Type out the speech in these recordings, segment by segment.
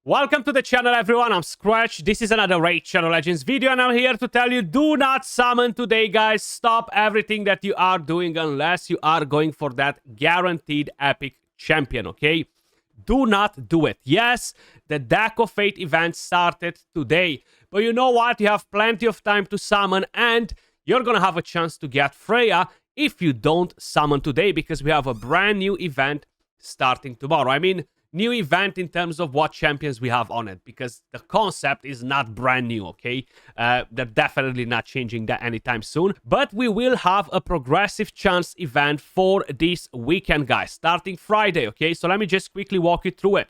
Welcome to the channel, everyone. I'm Skratch. This is another Raid Shadow Legends video, and I'm here to tell you, do not summon today, guys. Stop everything that you are doing unless you are going for that guaranteed epic champion, okay? Do not do it. Yes, the Deck of Fate event started today, but you know what? You have plenty of time to summon, and you're gonna have a chance to get Freyja if you don't summon today, because we have a brand new event starting tomorrow. I mean, new event in terms of what champions we have on it, because the concept is not brand new, okay? They're definitely not changing that anytime soon, but we will have a progressive chance event for this weekend, guys, starting Friday, okay? So let me just quickly walk you through it.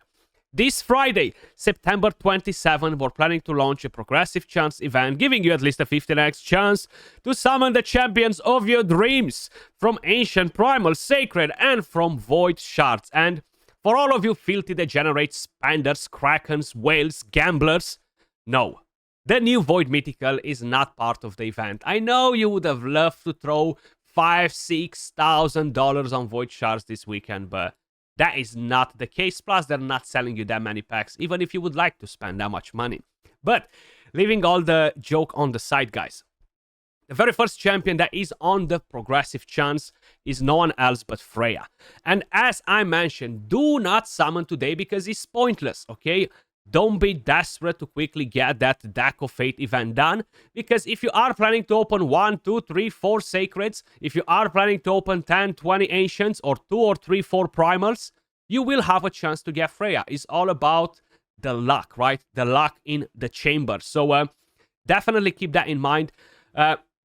This Friday, September 27, we're planning to launch a progressive chance event, giving you at least a 15x chance to summon the champions of your dreams from Ancient, Primal, Sacred, and from Void Shards. And for all of you filthy degenerate spenders, krakens, whales, gamblers, no. The new Void Mythical is not part of the event. I know you would have loved to throw $5,000-$6,000 on Void Shards this weekend, but that is not the case. Plus, they're not selling you that many packs, even if you would like to spend that much money. But leaving all the joke on the side, guys, the very first champion that is on the progressive chance is no one else but Freyja. And as I mentioned, do not summon today because it's pointless, okay? Don't be desperate to quickly get that Deck of Fate event done, because if you are planning to open 1, 2, 3, 4 Sacreds, if you are planning to open 10, 20 Ancients, or 2 or 3, 4 Primals, you will have a chance to get Freyja. It's all about the luck, right? The luck in the chamber. So definitely keep that in mind.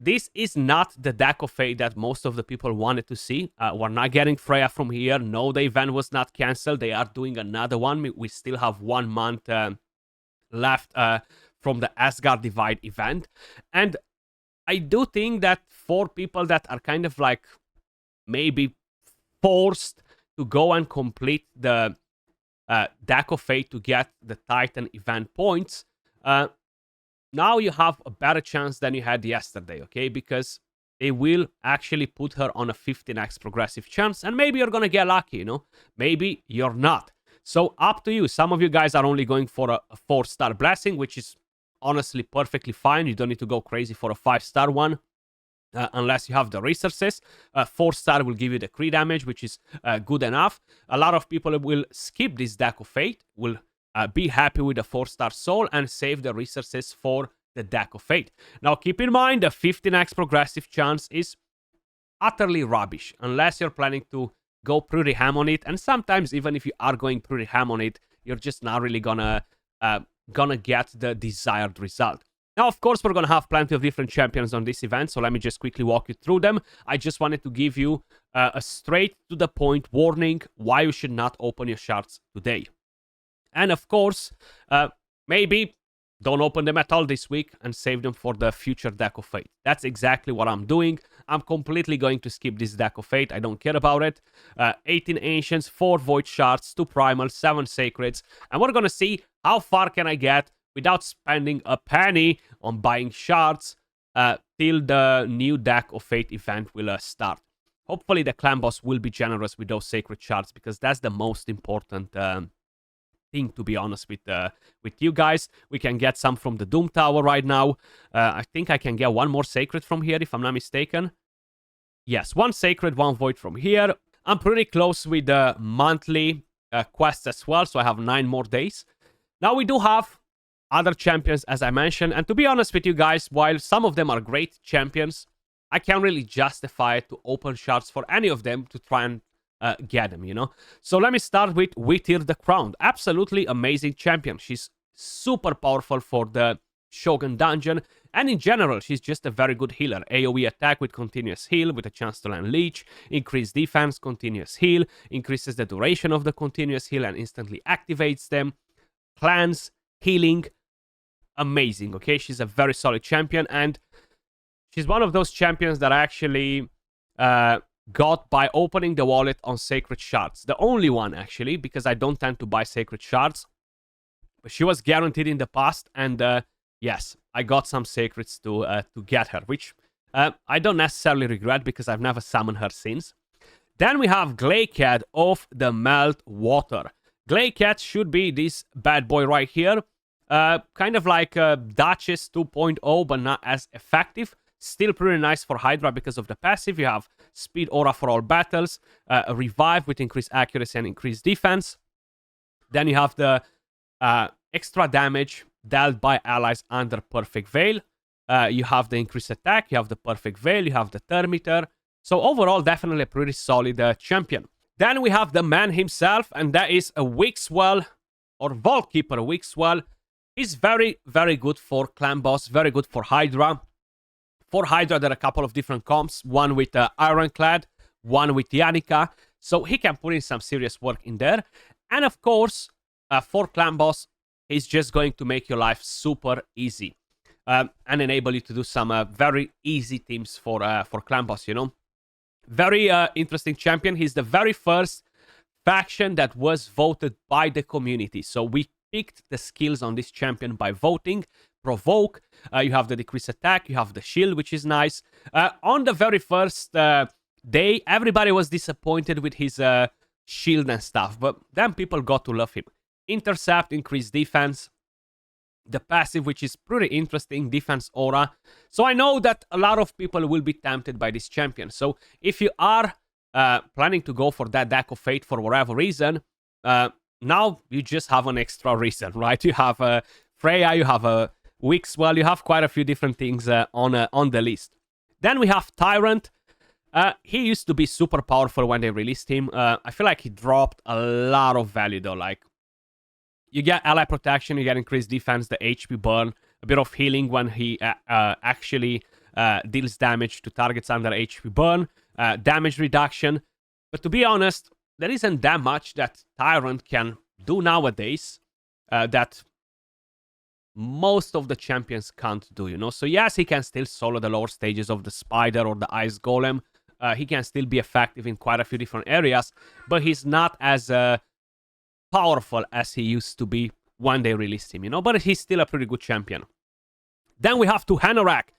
This is not the Deck of Fate that most of the people wanted to see. We're not getting Freyja from here. No, the event was not cancelled. They are doing another one. We still have 1 month left from the Asgard Divide event. And I do think that for people that are kind of like maybe forced to go and complete the Deck of Fate to get the Titan event points, now you have a better chance than you had yesterday, okay? Because they will actually put her on a 15x progressive chance, and maybe you're gonna get lucky, you know? Maybe you're not. So up to you. Some of you guys are only going for a 4-star blessing, which is honestly perfectly fine. You don't need to go crazy for a 5-star one. Unless you have the resources. 4-star will give you the crit damage, which is good enough. A lot of people will skip this Deck of Fate, will be happy with the 4-star soul and save the resources for the Deck of Fate. Now, keep in mind, the 15x progressive chance is utterly rubbish, unless you're planning to go pretty ham on it. And sometimes, even if you are going pretty ham on it, you're just not really gonna get the desired result. Now, of course, we're gonna have plenty of different champions on this event, so let me just quickly walk you through them. I just wanted to give you a straight-to-the-point warning why you should not open your shards today. And of course, maybe don't open them at all this week and save them for the future Deck of Fate. That's exactly what I'm doing. I'm completely going to skip this Deck of Fate. I don't care about it. 18 Ancients, 4 Void Shards, 2 Primals, 7 Sacreds. And we're going to see how far can I get without spending a penny on buying shards till the new Deck of Fate event will start. Hopefully the clan boss will be generous with those sacred shards, because that's the most important thing, to be honest with you guys. We can get some from the Doom Tower right now. I think I can get 1 more Sacred from here, if I'm not mistaken. Yes, 1 Sacred, 1 Void from here. I'm pretty close with the monthly quests as well, so I have 9 more days. Now, we do have other champions, as I mentioned, and to be honest with you guys, while some of them are great champions, I can't really justify it to open shards for any of them to try and get them, you know? So let me start with Whittier the Crowned. Absolutely amazing champion. She's super powerful for the Shogun dungeon, and in general, she's just a very good healer. AoE attack with continuous heal, with a chance to land leech, increased defense, continuous heal, increases the duration of the continuous heal and instantly activates them, cleanse, healing, amazing, okay? She's a very solid champion, and she's one of those champions that I actually got by opening the wallet on Sacred Shards. The only one, actually, because I don't tend to buy Sacred Shards. But she was guaranteed in the past, and yes, I got some Sacreds to get her, which I don't necessarily regret, because I've never summoned her since. Then we have Glakehead of the Melt Water. Glaycat should be this bad boy right here. Kind of like Duchess 2.0, but not as effective. Still pretty nice for Hydra because of the passive. You have Speed Aura for all battles, a Revive with increased accuracy and increased defense. Then you have the extra damage dealt by allies under Perfect Veil. You have the increased attack, you have the Perfect Veil, you have the Thermiter. So overall, definitely a pretty solid champion. Then we have the man himself, and that is a Wixwell, or Vault Keeper Wixwell. He's very, very good for Clan Boss, very good for Hydra. For Hydra, there are a couple of different comps, one with Ironclad, one with Yannicka. So he can put in some serious work in there. And of course, for Clan Boss, he's just going to make your life super easy. And enable you to do some very easy teams for Clan Boss, you know. Very interesting champion. He's the very first faction that was voted by the community. So we picked the skills on this champion by voting. Provoke, you have the decreased attack, you have the shield, which is nice. On the very first day, everybody was disappointed with his shield and stuff, but then people got to love him. Intercept, increased defense. The passive, which is pretty interesting, defense aura. So I know that a lot of people will be tempted by this champion. So if you are planning to go for that deck of fate for whatever reason, now you just have an extra reason, right? You have Freyja, you have a Wixwell, you have quite a few different things on the list. Then we have Tyrant. He used to be super powerful when they released him. I feel like he dropped a lot of value though. Like, you get ally protection, you get increased defense, the HP burn, a bit of healing when he actually deals damage to targets under HP burn, damage reduction. But to be honest, there isn't that much that Tyrant can do nowadays that most of the champions can't do, you know? So yes, he can still solo the lower stages of the Spider or the Ice Golem. He can still be effective in quite a few different areas, but he's not as powerful as he used to be when they released him, you know? But he's still a pretty good champion. Then we have to Hanorach.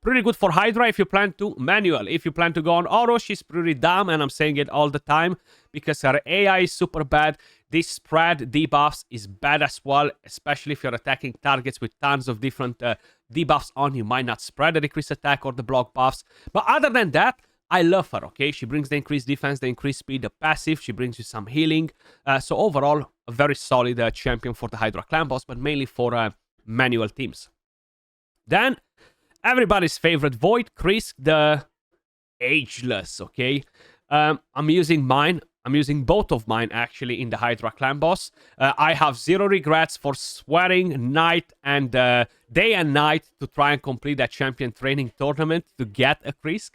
Pretty good for Hydra if you plan to manual. If you plan to go on auto, she's pretty dumb, and I'm saying it all the time because her AI is super bad. This spread debuffs is bad as well, especially if you're attacking targets with tons of different debuffs on. You might not spread the decreased attack or the block buffs. But other than that, I love her, okay? She brings the increased defense, the increased speed, the passive. She brings you some healing. So overall, a very solid champion for the Hydra Clan Boss, but mainly for manual teams. Then, everybody's favorite Void, Krisk, the Ageless, okay? I'm using mine. I'm using both of mine, actually, in the Hydra Clan Boss. I have zero regrets for sweating night and day and night to try and complete that champion training tournament to get a Krisk.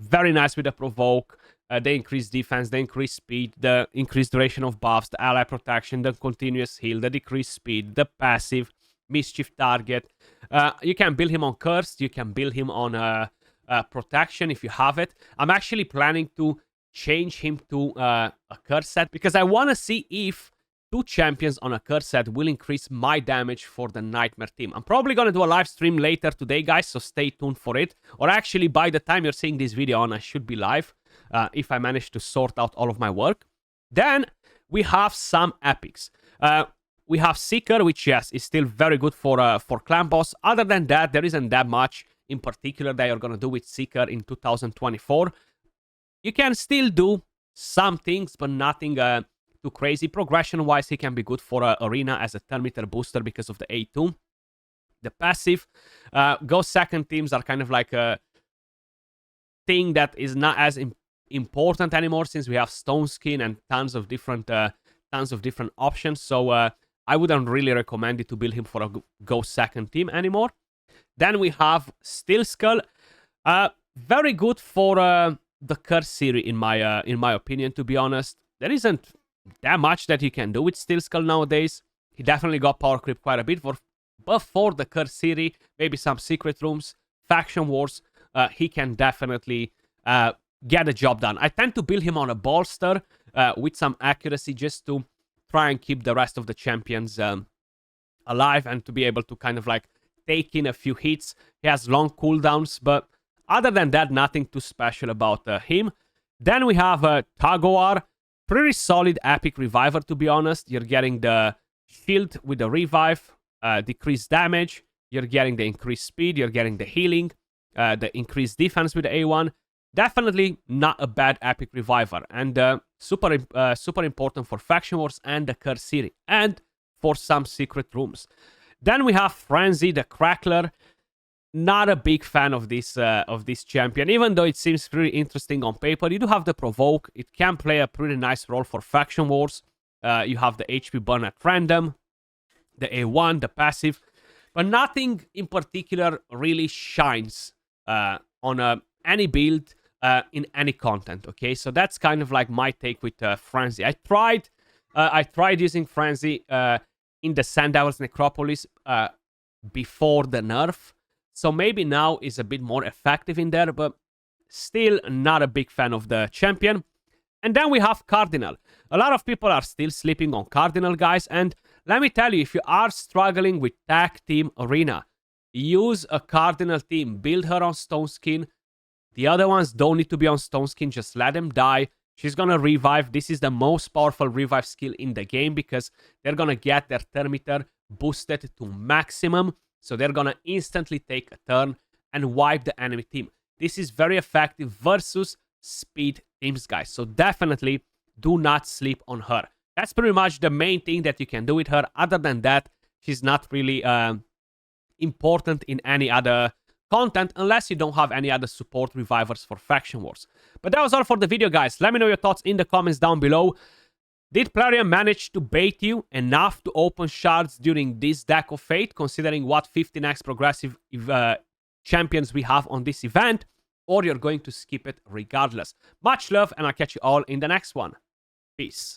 Very nice with the Provoke, the increased defense, the increased speed, the increased duration of buffs, the ally protection, the continuous heal, the decreased speed, the passive, mischief target. You can build him on Cursed, you can build him on protection if you have it. I'm actually planning to change him to a curse set because I want to see if 2 champions on a curse set will increase my damage for the Nightmare team. I'm probably going to do a live stream later today, guys, so stay tuned for it. Or actually, by the time you're seeing this video on, I should be live if I manage to sort out all of my work. Then we have some epics. We have Seeker, which, yes, is still very good for Clan Boss. Other than that, there isn't that much in particular that you're going to do with Seeker in 2024. You can still do some things, but nothing too crazy. Progression-wise, he can be good for Arena as a 10-meter booster because of the A2. The passive, Ghost Second teams are kind of like a thing that is not as important anymore since we have Stone Skin and tons of different options. So I wouldn't really recommend it to build him for a Ghost Second team anymore. Then we have Steel Skull. Very good for the Curse series, in my opinion, to be honest. There isn't that much that you can do with Steel Skull nowadays. He definitely got power creep quite a bit, but for the Curse series, maybe some secret rooms, faction wars, he can definitely get the job done. I tend to build him on a bolster with some accuracy just to try and keep the rest of the champions alive and to be able to kind of like take in a few hits. He has long cooldowns, but other than that, nothing too special about him. Then we have Tagowar. Pretty solid epic reviver, to be honest. You're getting the shield with the revive, decreased damage. You're getting the increased speed. You're getting the healing, the increased defense with the A1. Definitely not a bad epic reviver, and super important for Faction Wars and the Curse City, and for some secret rooms. Then we have Frenzy, the Crackler. Not a big fan of this champion, even though it seems pretty interesting on paper. You do have the Provoke. It can play a pretty nice role for Faction Wars. You have the HP burn at random, the A1, the passive, but nothing in particular really shines on any build in any content. Okay, so that's kind of like my take with Frenzy. I tried using Frenzy in the Sand Devil's Necropolis before the nerf. So maybe now is a bit more effective in there, but still not a big fan of the champion. And then we have Cardinal. A lot of people are still sleeping on Cardinal, guys. And let me tell you, if you are struggling with Tag Team Arena, use a Cardinal team. Build her on Stone Skin. The other ones don't need to be on Stone Skin. Just let them die. She's going to revive. This is the most powerful revive skill in the game because they're going to get their Thermimeter boosted to maximum. So they're going to instantly take a turn and wipe the enemy team. This is very effective versus speed teams, guys. So definitely do not sleep on her. That's pretty much the main thing that you can do with her. Other than that, she's not really important in any other content unless you don't have any other support revivers for Faction Wars. But that was all for the video, guys. Let me know your thoughts in the comments down below. Did Plarium manage to bait you enough to open shards during this deck of fate, considering what 15x progressive champions we have on this event, or you're going to skip it regardless? Much love, and I'll catch you all in the next one. Peace.